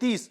30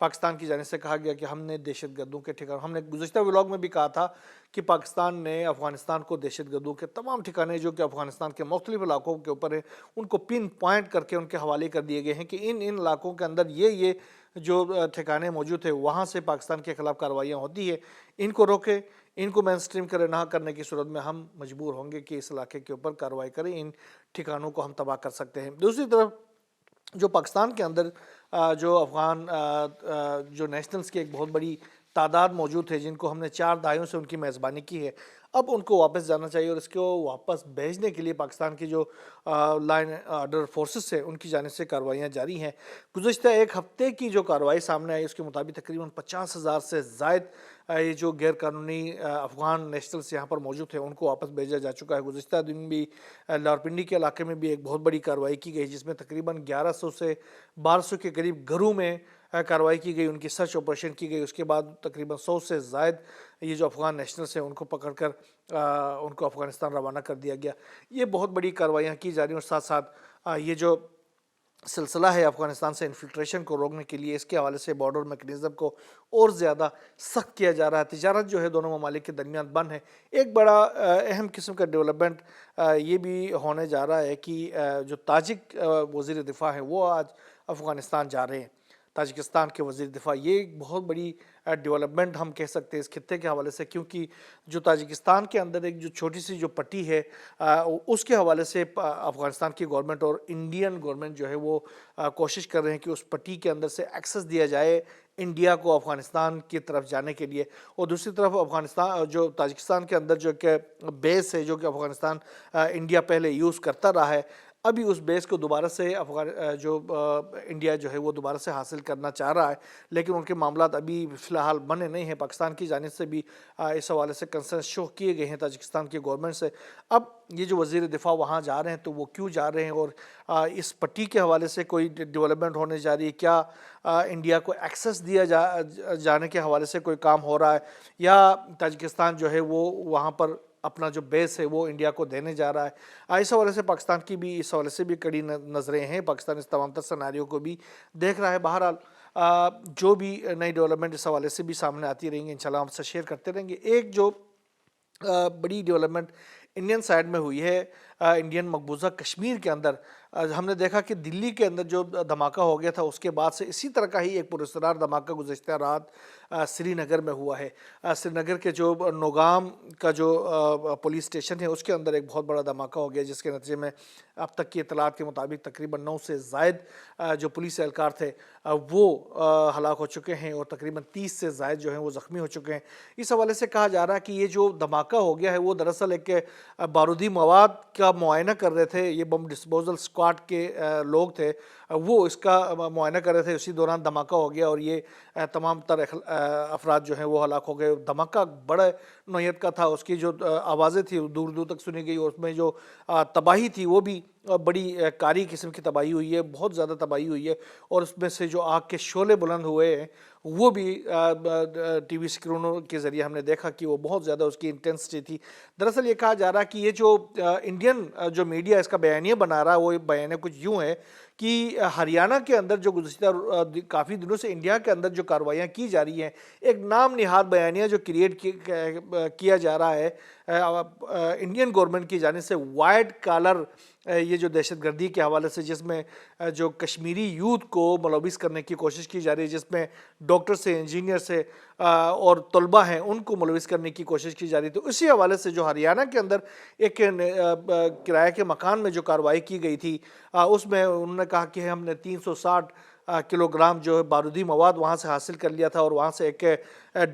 پاکستان کی جانب سے کہا گیا کہ ہم نے دہشت گردوں کے ٹھکانے، ہم نے گزشتہ ولاگ میں بھی کہا تھا کہ پاکستان نے افغانستان کو دہشت گردوں کے تمام ٹھکانے جو کہ افغانستان کے مختلف علاقوں کے اوپر ہیں ان کو پن پوائنٹ کر کے ان کے حوالے کر دیے گئے ہیں کہ ان علاقوں کے اندر یہ جو ٹھکانے موجود ہیں وہاں سے پاکستان کے خلاف کارروائیاں ہوتی ہیں، ان کو روکے، ان کو مین اسٹریم کرے، نہ کرنے کی صورت میں ہم مجبور ہوں گے کہ اس علاقے کے اوپر کارروائی کریں، ان ٹھکانوں کو ہم تباہ کر سکتے ہیں۔ دوسری طرف جو پاکستان کے اندر جو افغان جو نیشنلز کی ایک بہت بڑی تعداد موجود ہے جن کو ہم نے 4 دہائیوں سے ان کی میزبانی کی ہے، اب ان کو واپس جانا چاہیے اور اس کو واپس بھیجنے کے لیے پاکستان کی جو لائن آرڈر فورسز ہیں ان کی جانب سے کارروائیاں جاری ہیں۔ گزشتہ ایک ہفتے کی جو کارروائی سامنے آئی اس کے مطابق تقریباً 50,000 سے زائد یہ جو غیر قانونی افغان نیشنلز یہاں پر موجود ہیں ان کو واپس بھیجا جا چکا ہے۔ گزشتہ دن بھی لاورپنڈی کے علاقے میں بھی ایک بہت بڑی کارروائی کی گئی جس میں تقریباً 1100 سے 1200 کے قریب گھروں میں کارروائی کی گئی، ان کی سرچ آپریشن کی گئی۔ اس کے بعد تقریباً 100 سے زائد یہ جو افغان نیشنلز ہیں ان کو پکڑ کر ان کو افغانستان روانہ کر دیا گیا۔ یہ بہت بڑی کارروائیاں کی جا رہی ہیں اور ساتھ ساتھ یہ جو سلسلہ ہے افغانستان سے انفلٹریشن کو روکنے کے لیے اس کے حوالے سے بارڈر میکنزم کو اور زیادہ سخت کیا جا رہا ہے۔ تجارت جو ہے دونوں ممالک کے درمیان بند ہے۔ ایک بڑا اہم قسم کا ڈیولپمنٹ یہ بھی ہونے جا رہا ہے کہ جو تاجک وزیر دفاع ہیں وہ آج افغانستان جا رہے ہیں، تاجکستان کے وزیر دفاع۔ یہ ایک بہت بڑی ڈیولپمنٹ ہم کہہ سکتے ہیں اس خطے کے حوالے سے، کیونکہ جو تاجکستان کے اندر ایک جو چھوٹی سی جو پٹی ہے اس کے حوالے سے افغانستان کی گورنمنٹ اور انڈین گورنمنٹ جو ہے وہ کوشش کر رہے ہیں کہ اس پٹی کے اندر سے ایکسس دیا جائے انڈیا کو افغانستان کی طرف جانے کے لیے، اور دوسری طرف افغانستان جو تاجکستان کے اندر جو کہ بیس ہے جو کہ افغانستان انڈیا پہلے یوز کرتا رہا ہے، ابھی اس بیس کو دوبارہ سے انڈیا جو ہے وہ دوبارہ سے حاصل کرنا چاہ رہا ہے، لیکن ان کے معاملات ابھی فی الحال بنے نہیں ہیں۔ پاکستان کی جانب سے بھی اس حوالے سے کنسرن شو کیے گئے ہیں تاجکستان کی گورنمنٹ سے۔ اب یہ جو وزیر دفاع وہاں جا رہے ہیں تو وہ کیوں جا رہے ہیں اور اس پٹی کے حوالے سے کوئی ڈیولپمنٹ ہونے جا رہی ہے، کیا انڈیا کو ایکسس دیا جانے کے حوالے سے کوئی کام ہو رہا ہے، یا تاجکستان جو ہے وہ وہاں پر اپنا جو بیس ہے وہ انڈیا کو دینے جا رہا ہے۔ اس حوالے سے پاکستان کی بھی اس حوالے سے بھی کڑی نظریں ہیں، پاکستان اس تمام تر سیناریو کو بھی دیکھ رہا ہے۔ بہرحال جو بھی نئی ڈیولپمنٹ اس حوالے سے بھی سامنے آتی رہیں گی انشاءاللہ ہم سے شیئر کرتے رہیں گے۔ ایک جو بڑی ڈیولپمنٹ انڈین سائیڈ میں ہوئی ہے انڈین مقبوضہ کشمیر کے اندر، ہم نے دیکھا کہ دلی کے اندر جو دھماکہ ہو گیا تھا اس کے بعد سے اسی طرح کا ہی ایک پراسرار دھماکہ گزشتہ رات سری نگر میں ہوا ہے۔ سری نگر کے جو نوگام کا جو پولیس اسٹیشن ہے اس کے اندر ایک بہت بڑا دھماکہ ہو گیا جس کے نتیجے میں اب تک کی اطلاعات کے مطابق تقریباً 9 سے زائد جو پولیس اہلکار تھے وہ ہلاک ہو چکے ہیں اور تقریباً 30 سے زائد جو ہیں وہ زخمی ہو چکے ہیں۔ اس حوالے سے کہا جا رہا ہے کہ یہ جو دھماکہ ہو گیا ہے وہ دراصل ایک بارودی مواد کا معائنہ کر رہے تھے، یہ بم ڈسپوزل اسکواڈ کے لوگ تھے، وہ اس کا معائنہ کر رہے تھے، اسی دوران دھماکہ ہو گیا اور یہ تمام تر افراد جو ہیں وہ ہلاک ہو گئے۔ دھماکہ بڑے نوعیت کا تھا، اس کی جو آوازیں تھی دور دور تک سنی گئی اور اس میں جو تباہی تھی وہ بھی بڑی کاری قسم کی تباہی ہوئی ہے، بہت زیادہ تباہی ہوئی ہے، اور اس میں سے جو آگ کے شعلے بلند ہوئے ہیں وہ بھی ٹی وی اسکرینوں کے ذریعے ہم نے دیکھا کہ وہ بہت زیادہ اس کی انٹینسٹی تھی۔ دراصل یہ کہا جا رہا ہے کہ یہ جو انڈین جو میڈیا اس کا بیانیہ بنا رہا ہے وہ بیانیہ کچھ یوں ہے کہ ہریانہ کے اندر جو گزشتہ کافی دنوں سے انڈیا کے اندر جو کارروائیاں کی جا رہی ہیں، ایک نام نہاد بیانیہ جو کریٹ کیا جا رہا ہے انڈین گورنمنٹ کی جانب سے، وائٹ کالر یہ جو دہشت گردی کے حوالے سے جس میں جو کشمیری یوتھ کو ملوث کرنے کی کوشش کی جا رہی ہے، جس میں ڈاکٹر سے انجینئر سے اور طلبہ ہیں ان کو ملوث کرنے کی کوشش کی جا رہی ہے، تو اسی حوالے سے جو ہریانہ کے اندر ایک کرائے کے مکان میں جو کارروائی کی گئی تھی اس میں انہوں نے کہا کہ ہم نے 360 کلو گرام جو بارودی مواد وہاں سے حاصل کر لیا تھا، اور وہاں سے ایک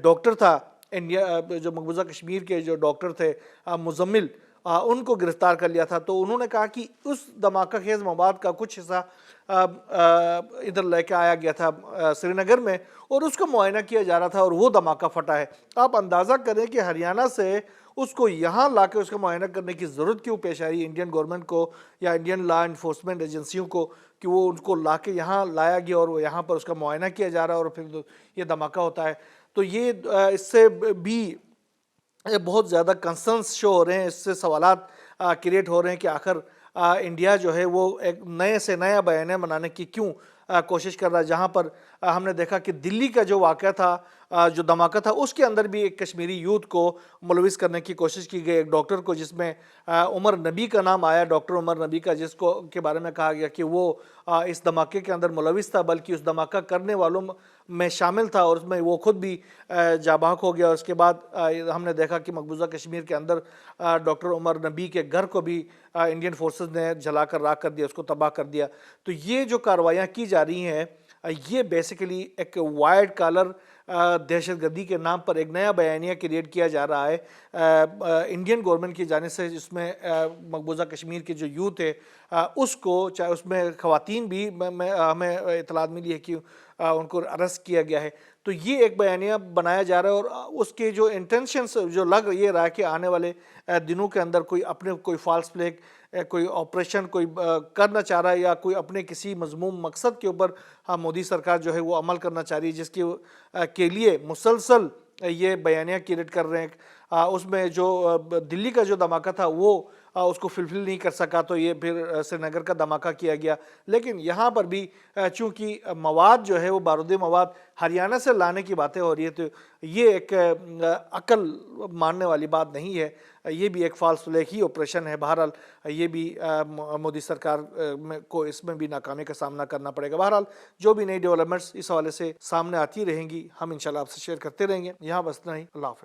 ڈاکٹر تھا انڈیا جو مقبوضہ کشمیر کے جو ڈاکٹر تھے مزمل، ان کو گرفتار کر لیا تھا۔ تو انہوں نے کہا کہ اس دھماکہ خیز مواد کا کچھ حصہ ادھر لے کے آیا گیا تھا سری نگر میں اور اس کا معائنہ کیا جا رہا تھا اور وہ دھماکہ پھٹا ہے۔ آپ اندازہ کریں کہ ہریانہ سے اس کو یہاں لا کے اس کا معائنہ کرنے کی ضرورت کیوں پیش آئی انڈین گورنمنٹ کو یا انڈین لا انفورسمنٹ ایجنسیوں کو کہ وہ ان کو لا کے یہاں لایا گیا اور وہ یہاں پر اس کا معائنہ کیا جا رہا ہے اور پھر یہ دھماکہ ہوتا ہے۔ تو یہ اس سے بھی بہت زیادہ کنسرنس شو ہو رہے ہیں، اس سے سوالات کریٹ ہو رہے ہیں کہ آخر انڈیا جو ہے وہ ایک نئے سے نیا بیانیہ بنانے کی کیوں کوشش کر رہا ہے، جہاں پر ہم نے دیکھا کہ دلی کا جو واقعہ تھا، جو دھماکہ تھا، اس کے اندر بھی ایک کشمیری یوتھ کو ملوث کرنے کی کوشش کی گئی، ایک ڈاکٹر کو جس میں عمر نبی کا نام آیا، ڈاکٹر عمر نبی کا، جس کو کے بارے میں کہا گیا کہ وہ اس دھماکے کے اندر ملوث تھا، بلکہ اس دھماکہ کرنے والوں میں شامل تھا، اور اس میں وہ خود بھی جاں بحق ہو گیا۔ اس کے بعد ہم نے دیکھا کہ مقبوضہ کشمیر کے اندر ڈاکٹر عمر نبی کے گھر کو بھی انڈین فورسز نے جلا کر راکھ کر دیا، اس کو تباہ کر دیا۔ تو یہ جو کارروائیاں کی جا رہی ہیں، یہ بیسیکلی ایک وائٹ کالر دہشت گردی کے نام پر ایک نیا بیانیہ کریٹ کیا جا رہا ہے انڈین گورنمنٹ کی جانب سے، جس میں مقبوضہ کشمیر کے جو یوتھ ہے اس کو، چاہے اس میں خواتین بھی، ہمیں اطلاعات ملی ہے کہ ان کو ارسٹ کیا گیا ہے۔ تو یہ ایک بیانیہ بنایا جا رہا ہے، اور اس کے جو انٹینشنز جو لگ یہ رہا ہے کہ آنے والے دنوں کے اندر کوئی فالس فلیگ، کوئی آپریشن کوئی کرنا چاہ رہا ہے، یا کوئی اپنے کسی مذموم مقصد کے اوپر مودی سرکار جو ہے وہ عمل کرنا چاہ رہی ہے، جس کے لیے مسلسل یہ بیانیہ کریٹ کر رہے ہیں۔ اس میں جو دلی کا جو دھماکہ تھا وہ اس کو فلفل نہیں کر سکا، تو یہ پھر سری نگر کا دھماکہ کیا گیا۔ لیکن یہاں پر بھی چونکہ مواد جو ہے وہ بارودی مواد ہریانہ سے لانے کی باتیں ہو رہی ہے، تو یہ ایک عقل ماننے والی بات نہیں ہے، یہ بھی ایک فالس فلیگ ہی آپریشن ہے۔ بہرحال یہ بھی مودی سرکار کو اس میں بھی ناکامی کا سامنا کرنا پڑے گا۔ بہرحال جو بھی نئی ڈیولپمنٹس اس حوالے سے سامنے آتی رہیں گی، ہم انشاءاللہ آپ سے شیئر کرتے رہیں گے۔ یہاں بس اتنا ہی، اللہ حافظ۔